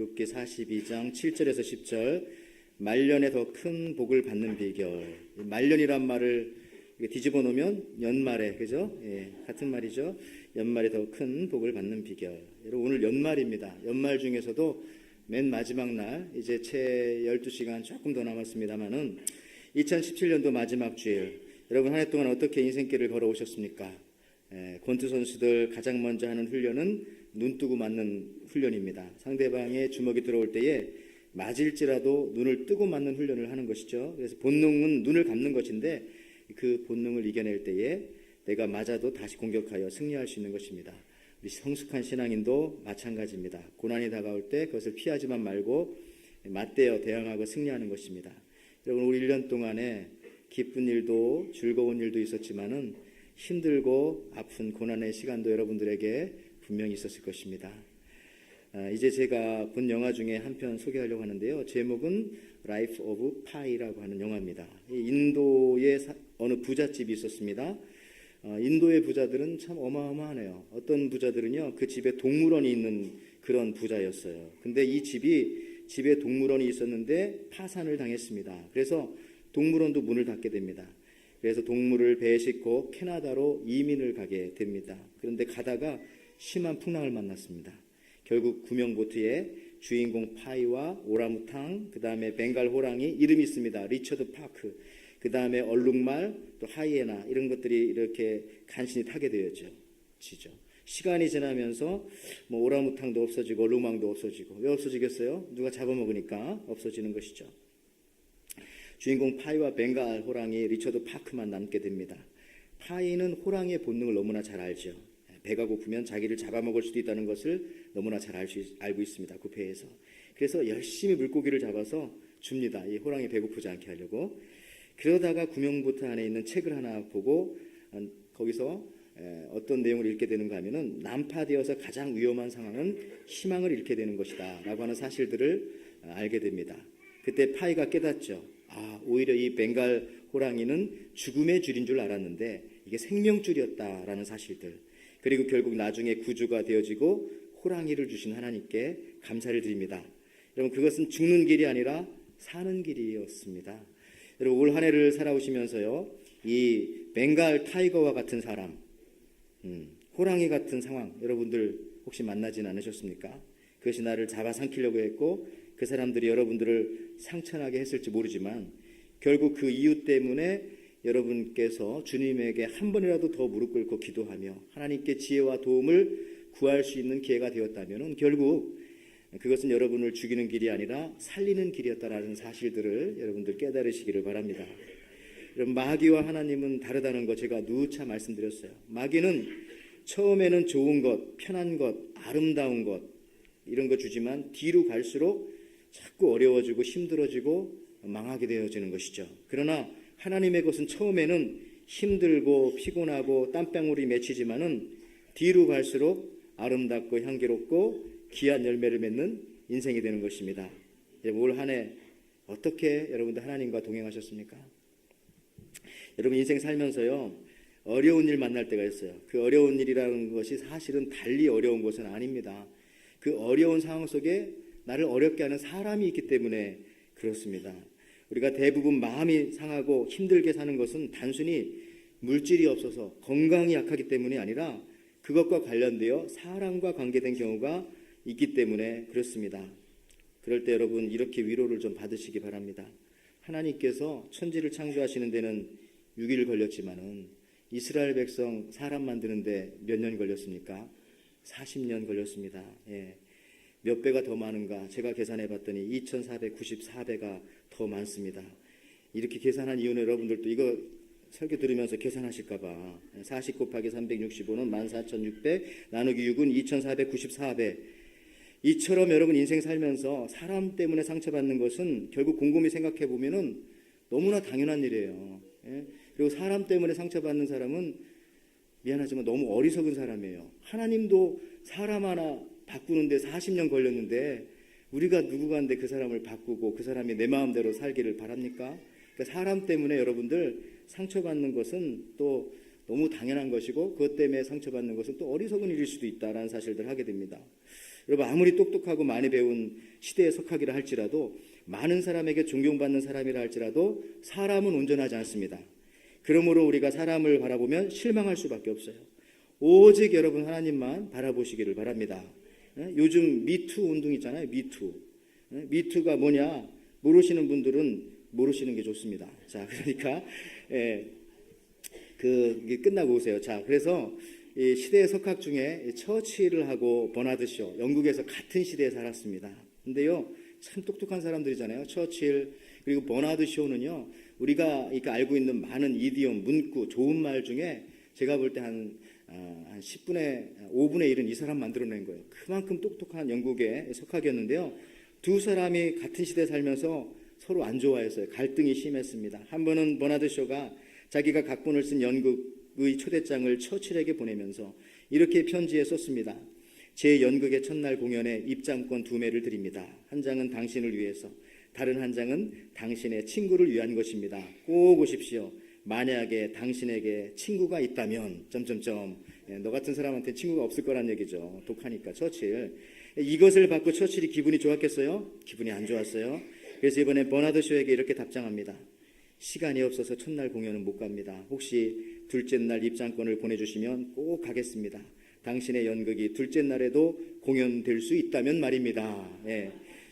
욥기 42장 7절에서 10절, 말년에 더 큰 복을 받는 비결. 말년이란 말을 뒤집어 놓으면 연말에, 그죠? 예, 같은 말이죠. 연말에 더 큰 복을 받는 비결. 여러분, 오늘 연말입니다. 연말 중에서도 맨 마지막 날, 이제 채 12시간 조금 더 남았습니다만은 2017년도 마지막 주일, 여러분 한 해 동안 어떻게 인생길을 걸어오셨습니까? 권투 선수들 가장 먼저 하는 훈련은 눈 뜨고 맞는 훈련입니다. 상대방의 주먹이 들어올 때에 맞을지라도 눈을 뜨고 맞는 훈련을 하는 것이죠. 그래서 본능은 눈을 감는 것인데 그 본능을 이겨낼 때에 내가 맞아도 다시 공격하여 승리할 수 있는 것입니다. 우리 성숙한 신앙인도 마찬가지입니다. 고난이 다가올 때 그것을 피하지만 말고 맞대어 대응하고 승리하는 것입니다. 여러분, 우리 1년 동안에 기쁜 일도 즐거운 일도 있었지만은 힘들고 아픈 고난의 시간도 여러분들에게 분명히 있었을 것입니다. 이제 제가 본 영화 중에 한 편 소개하려고 하는데요. 제목은 Life of Pi라고 하는 영화입니다. 인도의 어느 부잣집이 있었습니다. 인도의 부자들은 참 어마어마하네요. 어떤 부자들은요, 그 집에 동물원이 있는 그런 부자였어요. 근데 이 집에 동물원이 있었는데 파산을 당했습니다. 그래서 동물원도 문을 닫게 됩니다. 그래서 동물을 배에 싣고 캐나다로 이민을 가게 됩니다. 그런데 가다가 심한 풍랑을 만났습니다. 결국 구명보트에 주인공 파이와 오랑우탕, 그 다음에 벵갈 호랑이, 이름이 있습니다. 리처드 파크, 그 다음에 얼룩말, 또 하이에나, 이런 것들이 이렇게 간신히 타게 되었죠. 시간이 지나면서 뭐 오랑우탕도 없어지고 얼룩말도 없어지고. 왜 없어지겠어요? 누가 잡아먹으니까 없어지는 것이죠. 주인공 파이와 벵갈 호랑이 리처드 파크만 남게 됩니다. 파이는 호랑이의 본능을 너무나 잘 알죠. 배가 고프면 자기를 잡아먹을 수도 있다는 것을 너무나 잘 알고 있습니다. 그 배에서. 그래서 열심히 물고기를 잡아서 줍니다. 이 호랑이 배고프지 않게 하려고. 그러다가 구명보트 안에 있는 책을 하나 보고 거기서 어떤 내용을 읽게 되는가 하면은 난파되어서 가장 위험한 상황은 희망을 잃게 되는 것이다 라고 하는 사실들을 알게 됩니다. 그때 파이가 깨닫죠. 오히려 이 벵갈 호랑이는 죽음의 줄인 줄 알았는데 이게 생명줄이었다라는 사실들. 그리고 결국 나중에 구주가 되어지고 호랑이를 주신 하나님께 감사를 드립니다. 여러분, 그것은 죽는 길이 아니라 사는 길이었습니다. 여러분, 올 한 해를 살아오시면서요, 이 벵갈 타이거와 같은 사람, 호랑이 같은 상황, 여러분들 혹시 만나진 않으셨습니까? 그것이 나를 잡아삼키려고 했고 그 사람들이 여러분들을 상처나게 했을지 모르지만 결국 그 이유 때문에 여러분께서 주님에게 한 번이라도 더 무릎 꿇고 기도하며 하나님께 지혜와 도움을 구할 수 있는 기회가 되었다면 결국 그것은 여러분을 죽이는 길이 아니라 살리는 길이었다라는 사실들을 여러분들 깨달으시기를 바랍니다. 여러분, 마귀와 하나님은 다르다는 거 제가 누차 말씀드렸어요. 마귀는 처음에는 좋은 것, 편한 것, 아름다운 것 이런 거 주지만 뒤로 갈수록 자꾸 어려워지고 힘들어지고 망하게 되어지는 것이죠. 그러나 하나님의 것은 처음에는 힘들고 피곤하고 땀방울이 맺히지만은 뒤로 갈수록 아름답고 향기롭고 귀한 열매를 맺는 인생이 되는 것입니다. 올 한 해 어떻게 여러분들 하나님과 동행하셨습니까? 여러분, 인생 살면서요, 어려운 일 만날 때가 있어요. 그 어려운 일이라는 것이 사실은 달리 어려운 것은 아닙니다. 그 어려운 상황 속에 나를 어렵게 하는 사람이 있기 때문에 그렇습니다. 우리가 대부분 마음이 상하고 힘들게 사는 것은 단순히 물질이 없어서 건강이 약하기 때문이 아니라 그것과 관련되어 사람과 관계된 경우가 있기 때문에 그렇습니다. 그럴 때 여러분, 이렇게 위로를 좀 받으시기 바랍니다. 하나님께서 천지를 창조하시는 데는 6일 걸렸지만은 이스라엘 백성 사람 만드는데 몇 년 걸렸습니까? 40년 걸렸습니다. 몇 배가 더 많은가? 제가 계산해 봤더니 2494배가 더 많습니다. 이렇게 계산한 이유는 여러분들도 이거 설교 들으면서 계산하실까봐 40 곱하기 365는 14,600 나누기 6은 2494배. 이처럼 여러분 인생 살면서 사람 때문에 상처받는 것은 결국 곰곰이 생각해 보면은 너무나 당연한 일이에요. 그리고 사람 때문에 상처받는 사람은 미안하지만 너무 어리석은 사람이에요. 하나님도 사람 하나 바꾸는데 40년 걸렸는데 우리가 누구간데 그 사람을 바꾸고 그 사람이 내 마음대로 살기를 바랍니까? 그러니까 사람 때문에 여러분들 상처받는 것은 또 너무 당연한 것이고 그것 때문에 상처받는 것은 또 어리석은 일일 수도 있다라는 사실들을 하게 됩니다. 여러분 아무리 똑똑하고 많이 배운 시대에 속하기라 할지라도 많은 사람에게 존경받는 사람이라 할지라도 사람은 온전하지 않습니다. 그러므로 우리가 사람을 바라보면 실망할 수밖에 없어요. 오직 여러분 하나님만 바라보시기를 바랍니다. 요즘 미투 운동 있잖아요. 미투. 미투가 뭐냐? 모르시는 분들은 모르시는 게 좋습니다. 자, 그러니까 이게 끝나고 오세요. 자, 그래서 이 시대의 석학 중에 처칠을 하고 버나드 쇼, 영국에서 같은 시대에 살았습니다. 근데요, 참 똑똑한 사람들이잖아요. 처칠 그리고 버나드 쇼는요, 우리가 이렇게 알고 있는 많은 이디옴, 문구, 좋은 말 중에 제가 볼 때 한 10분의 5분의 1은 이 사람 만들어낸 거예요. 그만큼 똑똑한 영국의 석학이었는데요. 두 사람이 같은 시대에 살면서 서로 안 좋아했어요. 갈등이 심했습니다. 한 번은 버나드 쇼가 자기가 각본을 쓴 연극의 초대장을 처칠에게 보내면서 이렇게 편지에 썼습니다. 제 연극의 첫날 공연에 입장권 2매를 드립니다. 한 장은 당신을 위해서, 다른 한 장은 당신의 친구를 위한 것입니다. 꼭 오십시오. 만약에 당신에게 친구가 있다면 너 같은 사람한테 친구가 없을 거란 얘기죠. 독하니까 처칠. 이것을 받고 처칠이 기분이 좋았겠어요? 기분이 안 좋았어요. 그래서 이번에 버나드 쇼에게 이렇게 답장합니다. 시간이 없어서 첫날 공연은 못 갑니다. 혹시 둘째 날 입장권을 보내주시면 꼭 가겠습니다. 당신의 연극이 둘째 날에도 공연될 수 있다면 말입니다.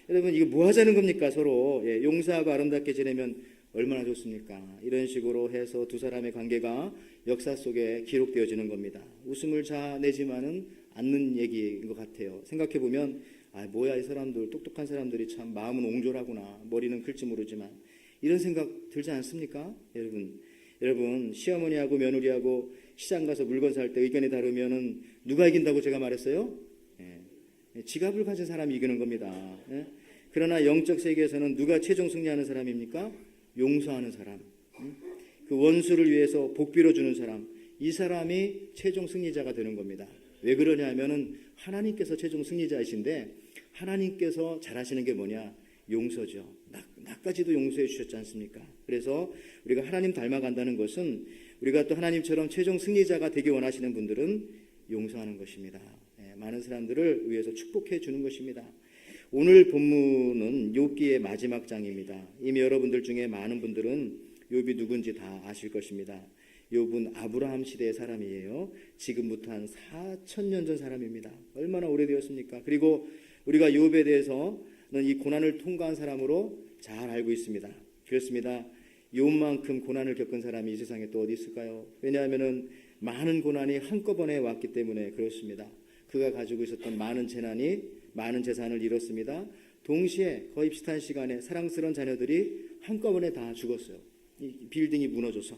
여러분 이거 뭐 하자는 겁니까? 서로 용서하고 아름답게 지내면 얼마나 좋습니까? 이런 식으로 해서 두 사람의 관계가 역사 속에 기록되어지는 겁니다. 웃음을 자내지만은 않는 얘기인 것 같아요. 생각해보면 뭐야 이 사람들, 똑똑한 사람들이 참 마음은 옹졸하구나, 머리는 클지 모르지만, 이런 생각 들지 않습니까? 여러분 시어머니하고 며느리하고 시장 가서 물건 살 때 의견이 다르면은 누가 이긴다고 제가 말했어요? 지갑을 가진 사람이 이기는 겁니다. 그러나 영적 세계에서는 누가 최종 승리하는 사람입니까? 용서하는 사람, 그 원수를 위해서 복비로 주는 사람, 이 사람이 최종 승리자가 되는 겁니다. 왜 그러냐 하면은 하나님께서 최종 승리자이신데, 하나님께서 잘하시는 게 뭐냐? 용서죠. 나까지도 용서해 주셨지 않습니까? 그래서 우리가 하나님 닮아간다는 것은, 우리가 또 하나님처럼 최종 승리자가 되기 원하시는 분들은 용서하는 것입니다. 많은 사람들을 위해서 축복해 주는 것입니다. 오늘 본문은 욥기의 마지막 장입니다. 이미 여러분들 중에 많은 분들은 욥이 누군지 다 아실 것입니다. 욥은 아브라함 시대의 사람이에요. 지금부터 한 4,000년 전 사람입니다. 얼마나 오래되었습니까? 그리고 우리가 욥에 대해서는 이 고난을 통과한 사람으로 잘 알고 있습니다. 그렇습니다. 욥만큼 고난을 겪은 사람이 이 세상에 또 어디 있을까요? 왜냐하면 많은 고난이 한꺼번에 왔기 때문에 그렇습니다. 그가 가지고 있었던 많은 재난이 많은 재산을 잃었습니다. 동시에 거의 비슷한 시간에 사랑스러운 자녀들이 한꺼번에 다 죽었어요. 이 빌딩이 무너져서.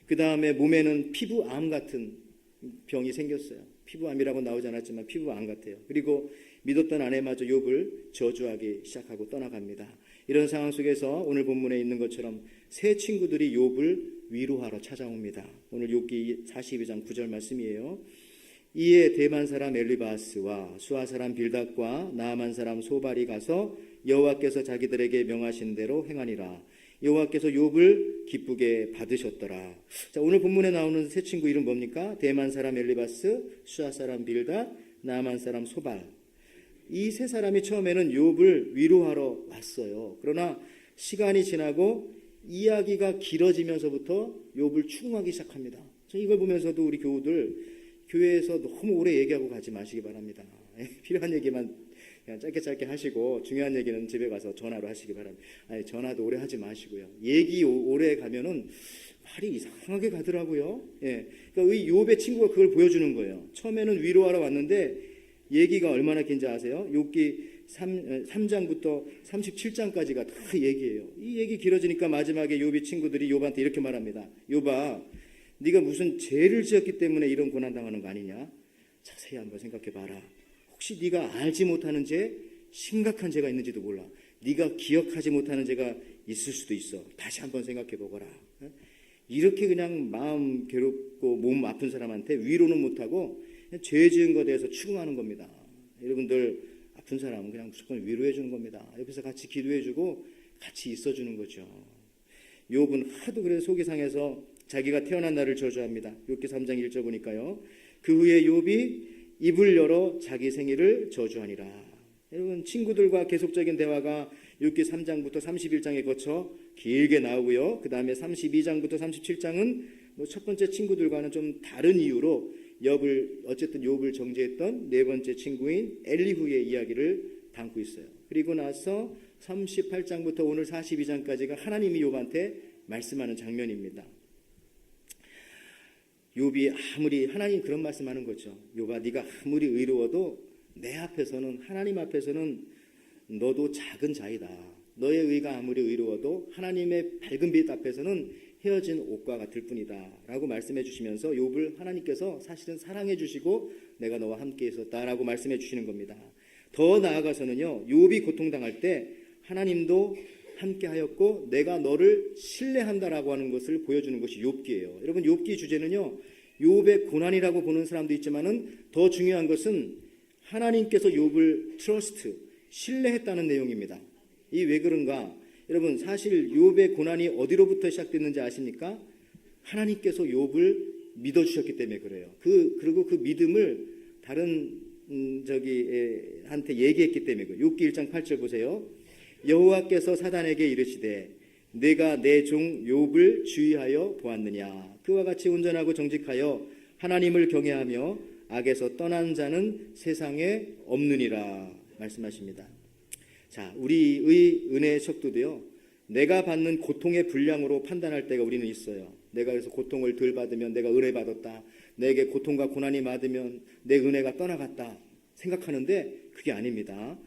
그 다음에 몸에는 피부암 같은 병이 생겼어요. 피부암이라고 나오지 않았지만 피부암 같아요. 그리고 믿었던 아내마저 욥을 저주하기 시작하고 떠나갑니다. 이런 상황 속에서 오늘 본문에 있는 것처럼 세 친구들이 욥을 위로하러 찾아옵니다. 오늘 욥기 42장 9절 말씀이에요. 이에 대만 사람 엘리바스와 수아 사람 빌닷과 나아만 사람 소발이 가서 여호와께서 자기들에게 명하신 대로 행하니라. 여호와께서 욥을 기쁘게 받으셨더라. 자, 오늘 본문에 나오는 세 친구 이름 뭡니까? 대만 사람 엘리바스, 수아 사람 빌닷, 나아만 사람 소발. 이 세 사람이 처음에는 욥을 위로하러 왔어요. 그러나 시간이 지나고 이야기가 길어지면서부터 욥을 추궁하기 시작합니다. 이걸 보면서도 우리 교우들 교회에서 너무 오래 얘기하고 가지 마시기 바랍니다. 필요한 얘기만 그냥 짧게 하시고 중요한 얘기는 집에 가서 전화로 하시기 바랍니다. 전화도 오래 하지 마시고요. 얘기 오래 가면은 말이 이상하게 가더라고요. 그러니까 이 욥의 친구가 그걸 보여주는 거예요. 처음에는 위로하러 왔는데 얘기가 얼마나 긴지 아세요? 욥기 3장부터 37장까지가 다 얘기예요. 이 얘기 길어지니까 마지막에 욥의 친구들이 욥한테 이렇게 말합니다. 욥아, 네가 무슨 죄를 지었기 때문에 이런 고난당하는 거 아니냐? 자세히 한번 생각해 봐라. 혹시 네가 알지 못하는 죄, 심각한 죄가 있는지도 몰라. 네가 기억하지 못하는 죄가 있을 수도 있어. 다시 한번 생각해 보거라. 이렇게 그냥 마음 괴롭고 몸 아픈 사람한테 위로는 못하고 죄 지은 것에 대해서 추궁하는 겁니다. 여러분들 아픈 사람은 그냥 무조건 위로해 주는 겁니다. 옆에서 같이 기도해 주고 같이 있어 주는 거죠. 욥은 하도 그래서 속이 상해서 자기가 태어난 날을 저주합니다. 욥기 3장 1절 보니까요. 그 후에 욥이 입을 열어 자기 생일을 저주하니라. 여러분, 친구들과 계속적인 대화가 6기 3장부터 31장에 거쳐 길게 나오고요. 그 다음에 32장부터 37장은 첫 번째 친구들과는 좀 다른 이유로 욥을 정죄했던 네 번째 친구인 엘리후의 이야기를 담고 있어요. 그리고 나서 38장부터 오늘 42장까지가 하나님이 욥한테 말씀하는 장면입니다. 욥이 아무리, 하나님 그런 말씀하는 거죠. 욥아, 네가 아무리 의로워도 내 앞에서는, 하나님 앞에서는 너도 작은 자이다. 너의 의가 아무리 의로워도 하나님의 밝은 빛 앞에서는 헤어진 옷과 같을 뿐이다 라고 말씀해 주시면서 욥을 하나님께서 사실은 사랑해 주시고 내가 너와 함께 있었다라고 말씀해 주시는 겁니다. 더 나아가서는요, 욥이 고통당할 때 하나님도 함께 하였고 내가 너를 신뢰한다라고 하는 것을 보여주는 것이 욥기예요. 여러분, 욥기 주제는요, 욥의 고난이라고 보는 사람도 있지만은 더 중요한 것은 하나님께서 욥을 신뢰했다는 내용입니다. 이 왜 그런가? 여러분, 사실 욥의 고난이 어디로부터 시작됐는지 아십니까? 하나님께서 욥을 믿어주셨기 때문에 그래요. 그리고 그 믿음을 다른 한테 얘기했기 때문에 그래요. 욥기 1장 8절 보세요. 여호와께서 사단에게 이르시되 내가 내 종 욥을 주의하여 보았느냐. 그와 같이 온전하고 정직하여 하나님을 경외하며 악에서 떠난 자는 세상에 없느니라 말씀하십니다. 자, 우리의 은혜의 척도도요, 내가 받는 고통의 분량으로 판단할 때가 우리는 있어요. 내가 그래서 고통을 덜 받으면 내가 은혜 받았다, 내게 고통과 고난이 많으면 내 은혜가 떠나갔다 생각하는데 그게 아닙니다.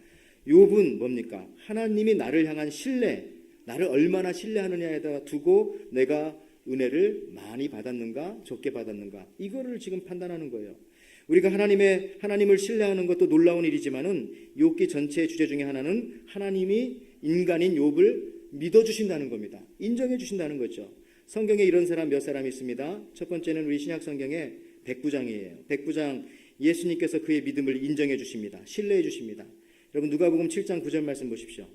욥은 뭡니까? 하나님이 나를 향한 신뢰, 나를 얼마나 신뢰하느냐에다 두고 내가 은혜를 많이 받았는가 적게 받았는가, 이거를 지금 판단하는 거예요. 우리가 하나님을 신뢰하는 것도 놀라운 일이지만은 욥기 전체의 주제 중에 하나는 하나님이 인간인 욥을 믿어주신다는 겁니다. 인정해 주신다는 거죠. 성경에 이런 사람 몇 사람 있습니다. 첫 번째는 우리 신약 성경의 백부장이에요. 백부장, 예수님께서 그의 믿음을 인정해 주십니다. 신뢰해 주십니다. 여러분, 누가복음 7장 9절 말씀 보십시오.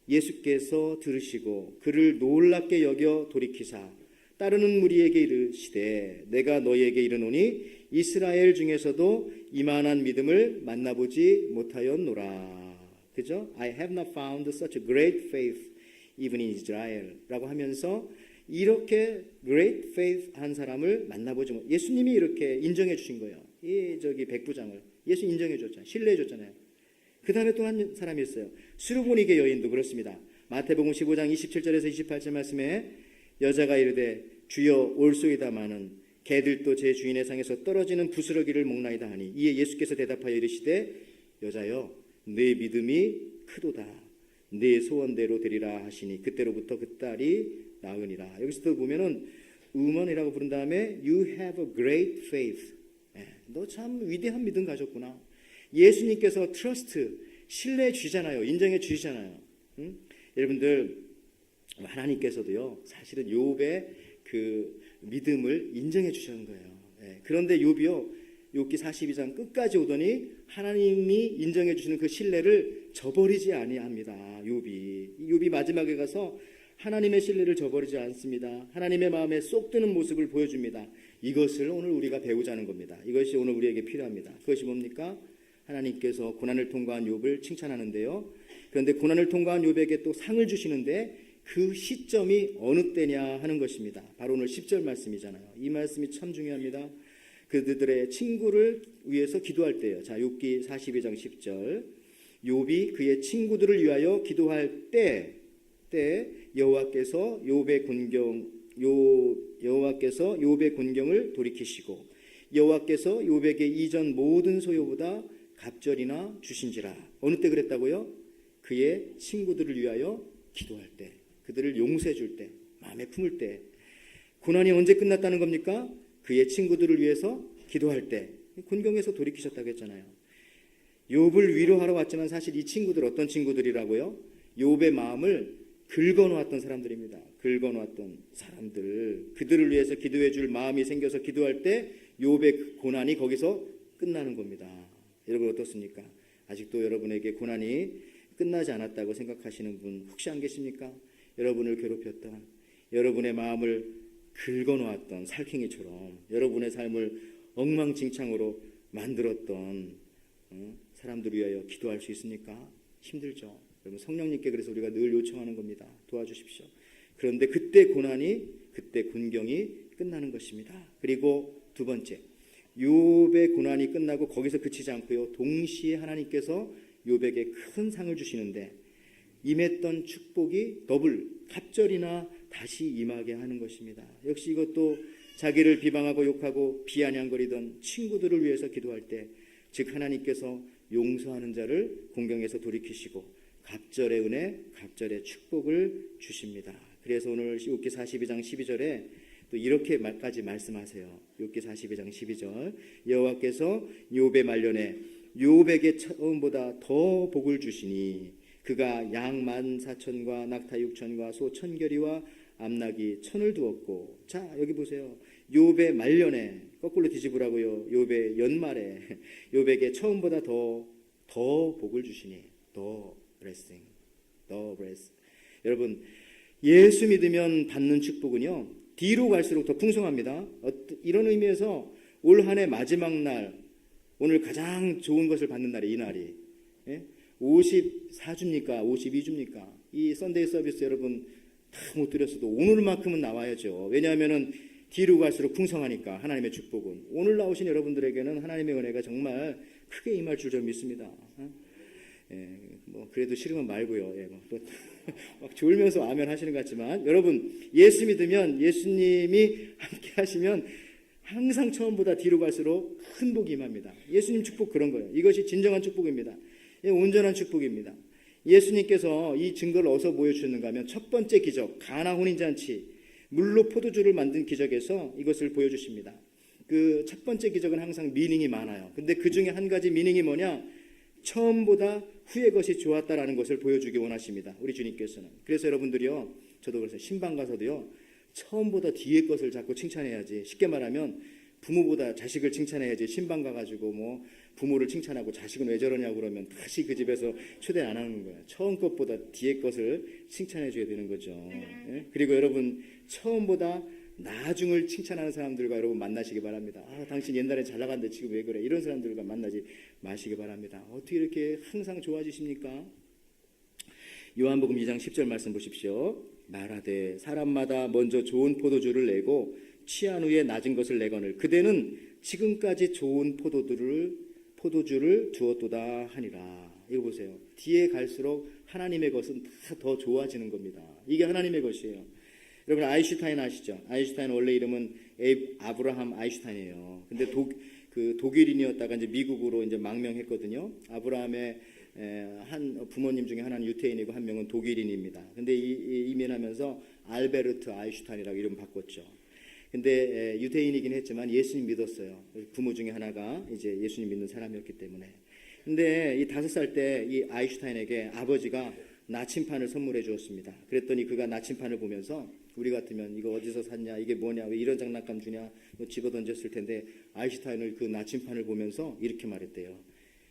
예수께서 들으시고 그를 놀랍게 여겨 돌이키사 따르는 무리에게 이르시되 내가 너희에게 이르노니 이스라엘 중에서도 이만한 믿음을 만나보지 못하였노라. 그죠? I have not found such a great faith even in Israel 라고 하면서 이렇게 great faith 한 사람을 만나보지 못, 예수님이 이렇게 인정해 주신 거예요. 백부장을 예수 인정해 줬잖아요. 신뢰해 줬잖아요. 그 다음에 또 한 사람이 있어요. 수르보니게 여인도 그렇습니다. 마태복음 15장 27절에서 28절 말씀에 여자가 이르되 주여 올소이다마는 개들도 제 주인의 상에서 떨어지는 부스러기를 먹나이다 하니 이에 예수께서 대답하여 이르시되 여자여 네 믿음이 크도다, 네 소원대로 되리라 하시니 그때로부터 그 딸이 나으니라. 여기서도 보면은 woman이라고 부른 다음에 you have a great faith, 너 참 위대한 믿음 가졌구나. 예수님께서 신뢰해 주시잖아요. 인정해 주시잖아요. 여러분들, 하나님께서도요 사실은 욥의 그 믿음을 인정해 주시는 거예요. 그런데 욥이요, 욥기 42장 끝까지 오더니 하나님이 인정해 주시는 그 신뢰를 저버리지 아니합니다. 욥이 마지막에 가서 하나님의 신뢰를 저버리지 않습니다. 하나님의 마음에 쏙 드는 모습을 보여줍니다. 이것을 오늘 우리가 배우자는 겁니다. 이것이 오늘 우리에게 필요합니다. 그것이 뭡니까? 하나님께서 고난을 통과한 욥을 칭찬하는데요, 그런데 고난을 통과한 욥에게 또 상을 주시는데 그 시점이 어느 때냐 하는 것입니다. 바로 오늘 10절 말씀이잖아요. 이 말씀이 참 중요합니다. 그들의 친구를 위해서 기도할 때예요. 자, 욥기 42장 10절. 욥이 그의 친구들을 위하여 기도할 때 여호와께서 욥의 곤경을 돌이키시고 여호와께서 욥에게 이전 모든 소요보다 갑절이나 주신지라. 어느 때 그랬다고요? 그의 친구들을 위하여 기도할 때, 그들을 용서해 줄 때, 마음에 품을 때. 고난이 언제 끝났다는 겁니까? 그의 친구들을 위해서 기도할 때. 곤경에서 돌이키셨다고 했잖아요. 욥을 위로하러 왔지만 사실 이 친구들 어떤 친구들이라고요? 욥의 마음을 긁어놓았던 사람들입니다. 긁어놓았던 사람들. 그들을 위해서 기도해 줄 마음이 생겨서 기도할 때 욥의 고난이 거기서 끝나는 겁니다. 여러분 어떻습니까? 아직도 여러분에게 고난이 끝나지 않았다고 생각하시는 분 혹시 안 계십니까? 여러분을 괴롭혔던, 여러분의 마음을 긁어놓았던 살쾡이처럼 여러분의 삶을 엉망진창으로 만들었던 사람들을 위하여 기도할 수 있습니까? 힘들죠. 여러분 성령님께 그래서 우리가 늘 요청하는 겁니다. 도와주십시오. 그런데 그때 고난이, 그때 군경이 끝나는 것입니다. 그리고 두 번째, 욥의 고난이 끝나고 거기서 그치지 않고요. 동시에 하나님께서 욥에게 큰 상을 주시는데 임했던 축복이 더블, 갑절이나 다시 임하게 하는 것입니다. 역시 이것도 자기를 비방하고 욕하고 비아냥거리던 친구들을 위해서 기도할 때, 즉 하나님께서 용서하는 자를 공경에서 돌이키시고 갑절의 은혜, 갑절의 축복을 주십니다. 그래서 오늘 욥기 42장 12절에 또 이렇게까지 말씀하세요. 욥기 42장 12절, 여호와께서 욥의 말년에 욥에게 처음보다 더 복을 주시니 그가 양 14,000과 낙타 6,000과 소 1,000결이와 암낙이 1,000을 두었고. 자, 여기 보세요. 욥의 말년에, 거꾸로 뒤집으라고요. 욥의 연말에 욥에게 처음보다 더 복을 주시니, 더 blessing. 여러분, 예수 믿으면 받는 축복은요, 뒤로 갈수록 더 풍성합니다. 이런 의미에서 올 한 해 마지막 날, 오늘 가장 좋은 것을 받는 날이 이 날이 54주입니까? 52주입니까? 이 썬데이 서비스 여러분 다 못 드렸어도 오늘만큼은 나와야죠. 왜냐하면 뒤로 갈수록 풍성하니까 하나님의 축복은. 오늘 나오신 여러분들에게는 하나님의 은혜가 정말 크게 임할 줄 저는 믿습니다. 뭐 그래도 싫으면 말고요. 막 졸면서 아멘 하시는 것 같지만, 여러분 예수 믿으면, 예수님이 함께 하시면 항상 처음보다 뒤로 갈수록 큰 복이 임합니다. 예수님 축복 그런 거예요. 이것이 진정한 축복입니다. 온전한 축복입니다. 예수님께서 이 증거를 어디서 보여주셨는가 하면 첫 번째 기적, 가나 혼인잔치, 물로 포도주를 만든 기적에서 이것을 보여주십니다. 그 첫 번째 기적은 항상 미닝이 많아요. 근데 그 중에 한 가지 미닝이 뭐냐? 처음보다 후의 것이 좋았다라는 것을 보여주기 원하십니다. 우리 주님께서는. 그래서 여러분들이요, 저도 그래서 신방 가서도요, 처음보다 뒤의 것을 자꾸 칭찬해야지. 쉽게 말하면 부모보다 자식을 칭찬해야지. 신방 가가지고 뭐 부모를 칭찬하고 자식은 왜 저러냐고 그러면 다시 그 집에서 초대 안 하는 거예요. 처음 것보다 뒤의 것을 칭찬해 줘야 되는 거죠. 예? 그리고 여러분 처음보다 나중을 칭찬하는 사람들과 여러분 만나시기 바랍니다. 당신 옛날에 잘 나갔는데 지금 왜 그래? 이런 사람들과 만나지 마시기 바랍니다. 어떻게 이렇게 항상 좋아지십니까? 요한복음 2장 10절 말씀 보십시오. 말하되 사람마다 먼저 좋은 포도주를 내고 취한 후에 낮은 것을 내거늘 그대는 지금까지 좋은 포도주를 두었도다 하니라. 이거 보세요. 뒤에 갈수록 하나님의 것은 다 더 좋아지는 겁니다. 이게 하나님의 것이에요. 여러분 아인슈타인 아시죠? 아인슈타인 원래 이름은 아브라함 아인슈타인이에요. 근데 독일인이었다가 이제 미국으로 이제 망명했거든요. 아브라함의 한 부모님 중에 하나는 유태인이고 한 명은 독일인입니다. 근데 이민하면서 알베르트 아인슈타인이라고 이름 바꿨죠. 근데 유태인이긴 했지만 예수님 믿었어요. 부모 중에 하나가 이제 예수님 믿는 사람이었기 때문에. 근데 이 5살 때 이 아인슈타인에게 아버지가 나침판을 선물해 주었습니다. 그랬더니 그가 나침판을 보면서 우리 같으면 이거 어디서 샀냐, 이게 뭐냐, 왜 이런 장난감 주냐, 집어 던졌을 텐데 아인슈타인은 그 나침판을 보면서 이렇게 말했대요.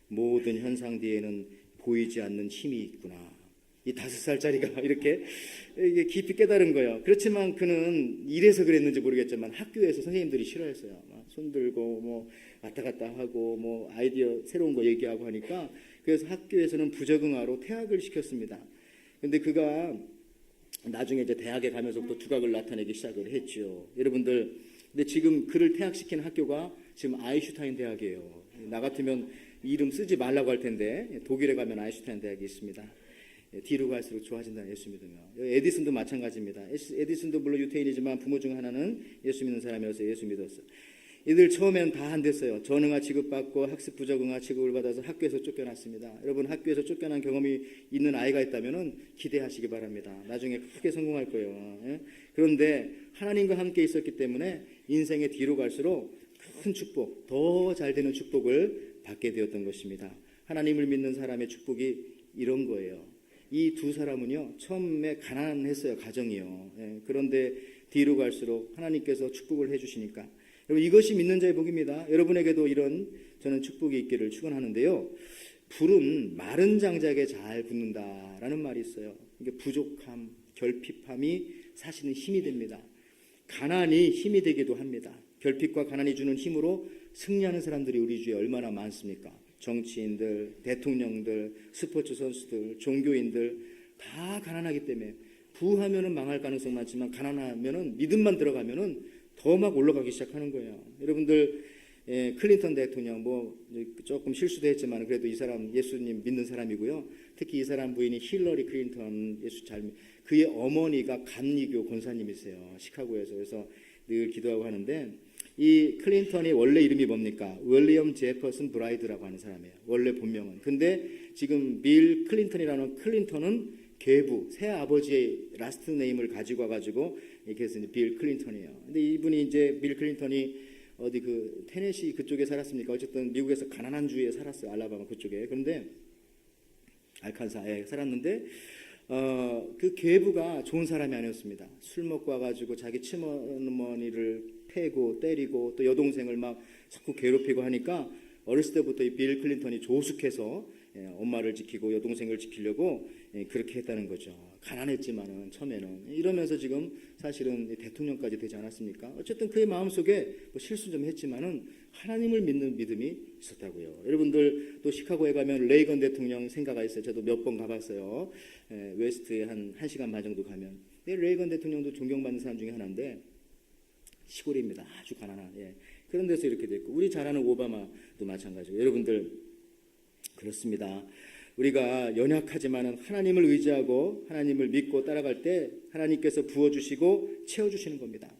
모든 현상 뒤에는 보이지 않는 힘이 있구나. 이 5살짜리가 이렇게 깊이 깨달은 거예요. 그렇지만 그는 이래서 그랬는지 모르겠지만 학교에서 선생님들이 싫어했어요. 막 손들고 뭐 왔다 갔다 하고 뭐 아이디어 새로운 거 얘기하고 하니까, 그래서 학교에서는 부적응하로 퇴학을 시켰습니다. 근데 그가 나중에 이제 대학에 가면서부터 두각을 나타내기 시작을 했죠. 여러분들, 근데 지금 그를 퇴학시킨 학교가 지금 아인슈타인 대학이에요. 나 같으면 이름 쓰지 말라고 할 텐데 독일에 가면 아인슈타인 대학이 있습니다. 뒤로 갈수록 좋아진다는 예수 믿으며. 에디슨도 마찬가지입니다. 에디슨도 물론 유태인이지만 부모 중 하나는 예수 믿는 사람이어서 예수 믿었어요. 이들 처음엔 다 안 됐어요. 전응아 취급받고 학습 부적응아 취급을 받아서 학교에서 쫓겨났습니다. 여러분 학교에서 쫓겨난 경험이 있는 아이가 있다면 기대하시기 바랍니다. 나중에 크게 성공할 거예요. 예? 그런데 하나님과 함께 있었기 때문에 인생의 뒤로 갈수록 큰 축복, 더 잘 되는 축복을 받게 되었던 것입니다. 하나님을 믿는 사람의 축복이 이런 거예요. 이 두 사람은요, 처음에 가난했어요, 가정이요. 예, 그런데 뒤로 갈수록 하나님께서 축복을 해주시니까. 여러분, 이것이 믿는 자의 복입니다. 여러분에게도 이런 저는 축복이 있기를 축원하는데요. 불은 마른 장작에 잘 붙는다라는 말이 있어요. 이게 부족함, 결핍함이 사실은 힘이 됩니다. 가난이 힘이 되기도 합니다. 결핍과 가난이 주는 힘으로 승리하는 사람들이 우리 주위에 얼마나 많습니까? 정치인들, 대통령들, 스포츠 선수들, 종교인들 다 가난하기 때문에 부하면은 망할 가능성 많지만 가난하면은 믿음만 들어가면은 더 막 올라가기 시작하는 거예요. 여러분들 클린턴 대통령 뭐 조금 실수도 했지만 그래도 이 사람 예수님 믿는 사람이고요. 특히 이 사람 부인이 힐러리 클린턴 예수 잘 그의 어머니가 감리교 권사님이세요. 시카고에서. 그래서 늘 기도하고 하는데 이 클린턴이 원래 이름이 뭡니까? 윌리엄 제퍼슨 브라이드라고 하는 사람이에요. 원래 본명은. 근데 지금 빌 클린턴이라는 클린턴은 계부, 새 아버지의 라스트 네임을 가지고 와가지고 이렇게 해서 빌 클린턴이에요. 근데 이분이 이제 빌 클린턴이 어디 그 테네시 그쪽에 살았습니까? 어쨌든 미국에서 가난한 주에 살았어요. 알라바마 그쪽에. 그런데 알칸사에 살았는데 그 계부가 좋은 사람이 아니었습니다. 술 먹고 와가지고 자기 친어머니를 패고 때리고 또 여동생을 막 자꾸 괴롭히고 하니까 어렸을 때부터 이 빌 클린턴이 조숙해서 엄마를 지키고 여동생을 지키려고 그렇게 했다는 거죠. 가난했지만은 처음에는 이러면서 지금 사실은 대통령까지 되지 않았습니까? 어쨌든 그의 마음속에 뭐 실수 좀 했지만은 하나님을 믿는 믿음이 있었다고요. 여러분들 또 시카고에 가면 레이건 대통령 생가가 있어요. 저도 몇 번 가봤어요. 웨스트에 한 1시간 반 정도 가면. 레이건 대통령도 존경받는 사람 중에 하나인데 시골입니다. 아주 가난한. 그런 데서 이렇게 됐고 우리 잘 아는 오바마도 마찬가지고 여러분들 그렇습니다. 우리가 연약하지만은 하나님을 의지하고 하나님을 믿고 따라갈 때 하나님께서 부어주시고 채워주시는 겁니다.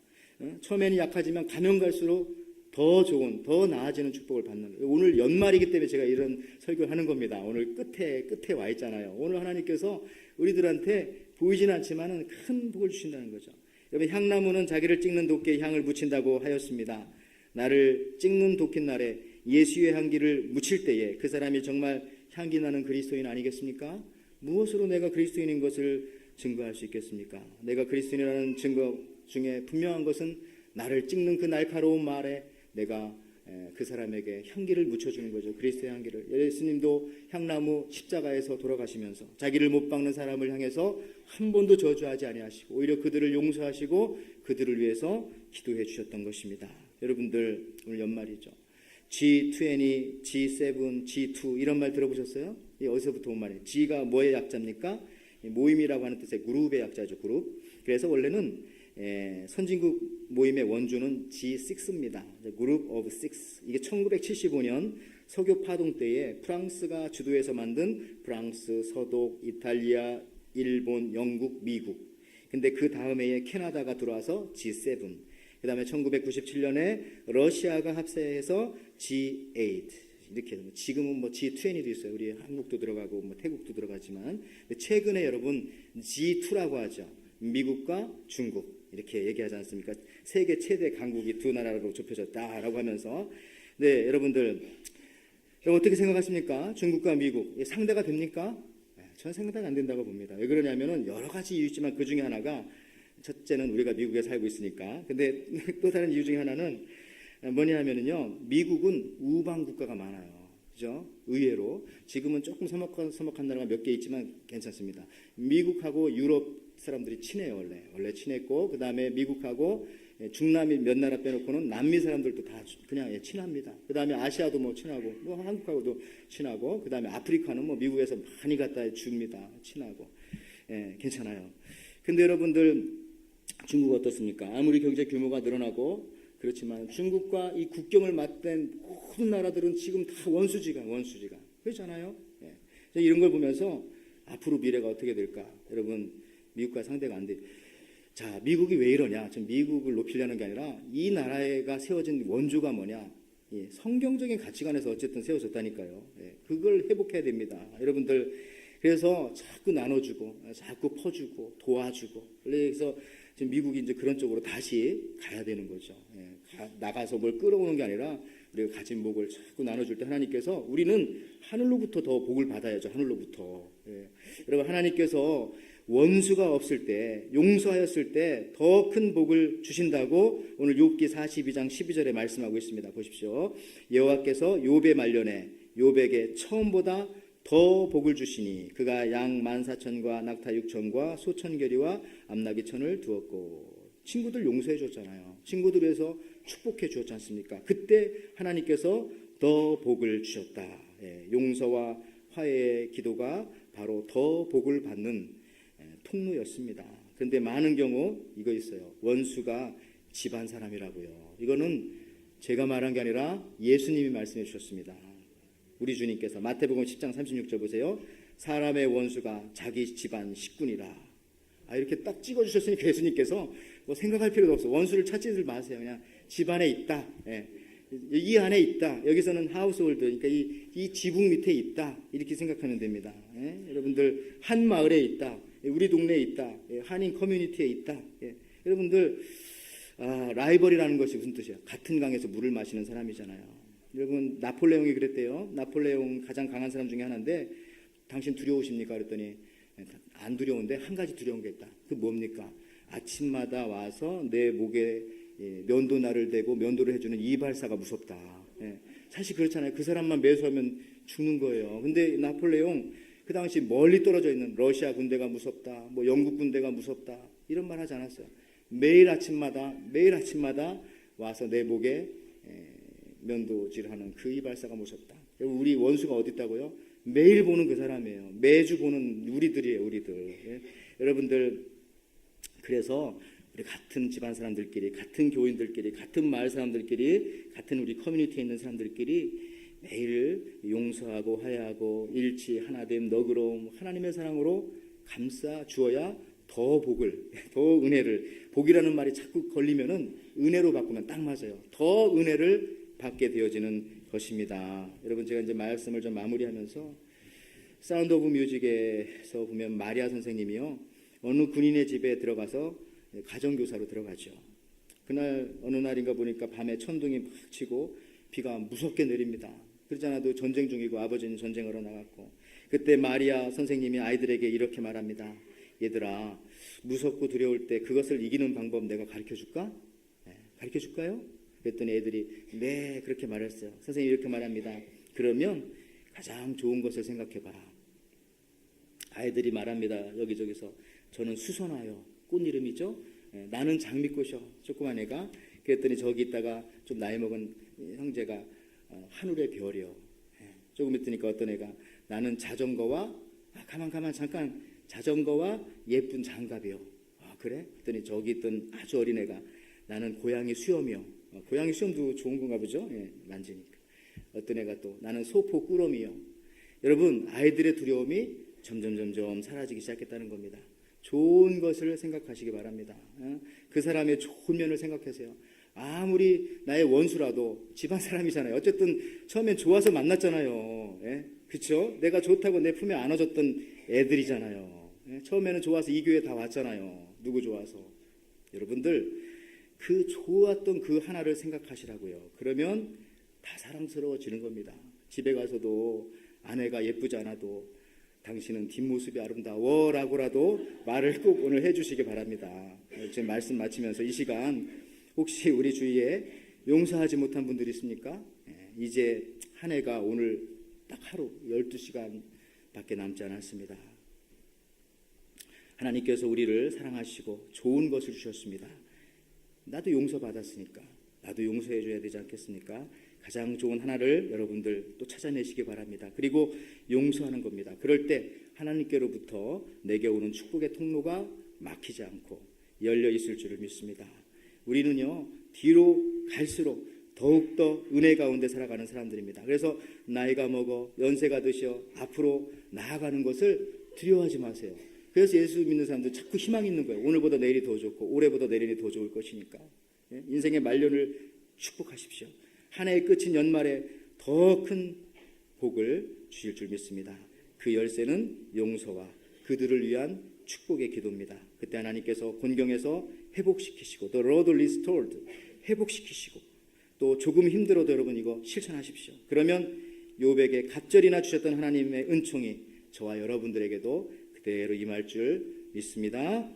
처음에는 약하지만 가면 갈수록 더 좋은, 더 나아지는 축복을 받는. 오늘 연말이기 때문에 제가 이런 설교를 하는 겁니다. 오늘 끝에 와 있잖아요. 오늘 하나님께서 우리들한테 보이지는 않지만은 큰 복을 주신다는 거죠. 여러분 향나무는 자기를 찍는 도끼에 향을 묻힌다고 하였습니다. 나를 찍는 도끼 날에 예수의 향기를 묻힐 때에 그 사람이 정말 향기 나는 그리스도인 아니겠습니까? 무엇으로 내가 그리스도인인 것을 증거할 수 있겠습니까? 내가 그리스도인이라는 증거 중에 분명한 것은 나를 찍는 그 날카로운 말에 내가 그 사람에게 향기를 묻혀주는 거죠. 그리스도의 향기를. 예수님도 향나무 십자가에서 돌아가시면서 자기를 못 박는 사람을 향해서 한 번도 저주하지 아니하시고 오히려 그들을 용서하시고 그들을 위해서 기도해 주셨던 것입니다. 여러분들 오늘 연말이죠. G20, G7, G2 이런 말 들어보셨어요? 이 어디서부터 온 말이에요? G가 뭐의 약자입니까? 모임이라고 하는 뜻의 그룹의 약자죠. 그룹. 그래서 원래는 선진국 모임의 원조는 G6입니다. 그룹 오브 6. 이게 1975년 석유 파동 때에 프랑스가 주도해서 만든 프랑스, 서독, 이탈리아, 일본, 영국, 미국. 근데 그 다음 해에 캐나다가 들어와서 G7. 그 다음에 1997년에 러시아가 합세해서 G8 이렇게 지금은 뭐 G20도 있어요. 우리 한국도 들어가고 뭐 태국도 들어가지만 최근에 여러분 G2라고 하죠. 미국과 중국 이렇게 얘기하지 않습니까? 세계 최대 강국이 두 나라로 좁혀졌다라고 하면서 여러분들 어떻게 생각하십니까? 중국과 미국 상대가 됩니까? 저는 상대가 안 된다고 봅니다. 왜 그러냐면은 여러 가지 이유 있지만 그 중에 하나가 첫째는 우리가 미국에 살고 있으니까. 근데 또 다른 이유 중에 하나는 뭐냐 하면은요, 미국은 우방 국가가 많아요. 그죠? 의외로. 지금은 조금 서먹한 나라가 몇 개 있지만 괜찮습니다. 미국하고 유럽 사람들이 친해요, 원래 친했고, 그 다음에 미국하고 중남미 몇 나라 빼놓고는 남미 사람들도 다 그냥 친합니다. 그 다음에 아시아도 뭐 친하고, 뭐 한국하고도 친하고, 그 다음에 아프리카는 뭐 미국에서 많이 갖다 줍니다. 친하고. 괜찮아요. 근데 여러분들, 중국 어떻습니까? 아무리 경제 규모가 늘어나고 그렇지만 중국과 이 국경을 맞댄 모든 나라들은 지금 다 원수지간 그렇잖아요. 이런 걸 보면서 앞으로 미래가 어떻게 될까? 여러분 미국과 상대가 안 돼. 자, 미국이 왜 이러냐? 지금 미국을 높이려는 게 아니라 이 나라가 세워진 원조가 뭐냐? 성경적인 가치관에서 어쨌든 세워졌다니까요. 그걸 회복해야 됩니다. 여러분들 그래서 자꾸 나눠주고 자꾸 퍼주고 도와주고 그래서 지금 미국이 이제 그런 쪽으로 다시 가야 되는 거죠. 나가서 뭘 끌어오는 게 아니라 우리가 가진 복을 자꾸 나눠줄 때 하나님께서 우리는 하늘로부터 더 복을 받아야죠. 하늘로부터. 여러분 하나님께서 원수가 없을 때 용서하였을 때 더 큰 복을 주신다고 오늘 욥기 42장 12절에 말씀하고 있습니다. 보십시오. 여호와께서 욥의 말년에 욥에게 처음보다 더 복을 주시니 그가 양 14,000과 낙타 6,000과 소천결이와 암나귀 1,000을 두었고 친구들 용서해 줬잖아요. 친구들 위해서 축복해 주었지 않습니까? 그때 하나님께서 더 복을 주셨다. 용서와 화해의 기도가 바로 더 복을 받는 통로였습니다. 그런데 많은 경우 이거 있어요. 원수가 집안 사람이라고요. 이거는 제가 말한 게 아니라 예수님이 말씀해 주셨습니다. 우리 주님께서 마태복음 10장 36절 보세요. 사람의 원수가 자기 집안 식군이라. 이렇게 딱 찍어주셨으니까 예수님께서 뭐 생각할 필요도 없어. 원수를 찾지들 마세요. 그냥 집안에 있다. 이 안에 있다. 여기서는 하우스홀드, 그러니까 이 지붕 밑에 있다. 이렇게 생각하면 됩니다. 여러분들 한 마을에 있다. 우리 동네에 있다. 한인 커뮤니티에 있다. 여러분들 라이벌이라는 것이 무슨 뜻이야? 같은 강에서 물을 마시는 사람이잖아요. 여러분 나폴레옹이 그랬대요. 나폴레옹 가장 강한 사람 중에 하나인데 당신 두려우십니까? 그랬더니 안 두려운데 한 가지 두려운 게 있다. 그 뭡니까? 아침마다 와서 내 목에 면도날을 대고 면도를 해주는 이발사가 무섭다. 사실 그렇잖아요. 그 사람만 매수하면 죽는 거예요. 근데 나폴레옹 그 당시 멀리 떨어져 있는 러시아 군대가 무섭다, 뭐 영국 군대가 무섭다 이런 말 하지 않았어요. 매일 아침마다 와서 내 목에 면도질하는 그 이발사가 무섭다. 우리 원수가 어디 있다고요? 매일 보는 그 사람이에요. 매주 보는 우리들이에요. 우리들. 여러분들 그래서 우리 같은 집안 사람들끼리, 같은 교인들끼리, 같은 마을 사람들끼리, 같은 우리 커뮤니티에 있는 사람들끼리 매일 용서하고 화해하고 일치 하나됨 너그러움 하나님의 사랑으로 감싸 주어야 더 복을, 더 은혜를, 복이라는 말이 자꾸 걸리면은 은혜로 바꾸면 딱 맞아요. 더 은혜를 받게 되어지는 것입니다. 여러분 제가 이제 말씀을 좀 마무리하면서 사운드 오브 뮤직에서 보면 마리아 선생님이요 어느 군인의 집에 들어가서 가정교사로 들어가죠. 그날 어느 날인가 보니까 밤에 천둥이 막 치고 비가 무섭게 내립니다. 그러지 않아도 전쟁 중이고 아버지는 전쟁하러 나갔고 그때 마리아 선생님이 아이들에게 이렇게 말합니다. 얘들아 무섭고 두려울 때 그것을 이기는 방법 내가 가르쳐줄까? 가르쳐줄까요? 그랬더니 애들이 네 그렇게 말했어요. 선생님이 이렇게 말합니다. 그러면 가장 좋은 것을 생각해봐. 아이들이 말합니다. 여기저기서 저는 수선화요. 꽃 이름이죠. 나는 장미꽃이요. 조그만 애가. 그랬더니 저기 있다가 좀 나이 먹은 형제가 하늘의 별이요. 조금 있으니까 어떤 애가 나는 자전거와 가만 잠깐 자전거와 예쁜 장갑이요. 그래? 그랬더니 저기 있던 아주 어린 애가 나는 고양이 수염이요. 고양이 수염도 좋은 건가 보죠. 만지니까. 어떤 애가 또 나는 소포 꾸러미요. 여러분 아이들의 두려움이 점점 사라지기 시작했다는 겁니다. 좋은 것을 생각하시기 바랍니다. 그 사람의 좋은 면을 생각하세요. 아무리 나의 원수라도 집안 사람이잖아요. 어쨌든 처음엔 좋아서 만났잖아요. 그렇죠? 내가 좋다고 내 품에 안아줬던 애들이잖아요. 처음에는 좋아서 이 교회 다 왔잖아요. 누구 좋아서. 여러분들 그 좋았던 그 하나를 생각하시라고요. 그러면 다 사랑스러워지는 겁니다. 집에 가서도 아내가 예쁘지 않아도 당신은 뒷모습이 아름다워 라고라도 말을 꼭 오늘 해주시기 바랍니다. 지금 말씀 마치면서 이 시간 혹시 우리 주위에 용서하지 못한 분들이 있습니까? 이제 한 해가 오늘 딱 하루 12시간 밖에 남지 않았습니다. 하나님께서 우리를 사랑하시고 좋은 것을 주셨습니다. 나도 용서받았으니까 나도 용서해 줘야 되지 않겠습니까? 가장 좋은 하나를 여러분들 또 찾아내시기 바랍니다. 그리고 용서하는 겁니다. 그럴 때 하나님께로부터 내게 오는 축복의 통로가 막히지 않고 열려 있을 줄을 믿습니다. 우리는요 뒤로 갈수록 더욱더 은혜 가운데 살아가는 사람들입니다. 그래서 나이가 먹어 연세가 드셔 앞으로 나아가는 것을 두려워하지 마세요. 그래서 예수 믿는 사람들 자꾸 희망 있는 거예요. 오늘보다 내일이 더 좋고 올해보다 내일이 더 좋을 것이니까. 인생의 말년을 축복하십시오. 한 해의 끝인 연말에 더 큰 복을 주실 줄 믿습니다. 그 열쇠는 용서와 그들을 위한 축복의 기도입니다. 그때 하나님께서 곤경에서 회복시키시고 The road restored 회복시키시고 또 조금 힘들어도 여러분 이거 실천하십시오. 그러면 욥에게 갑절이나 주셨던 하나님의 은총이 저와 여러분들에게도 그대로 임할 줄 믿습니다.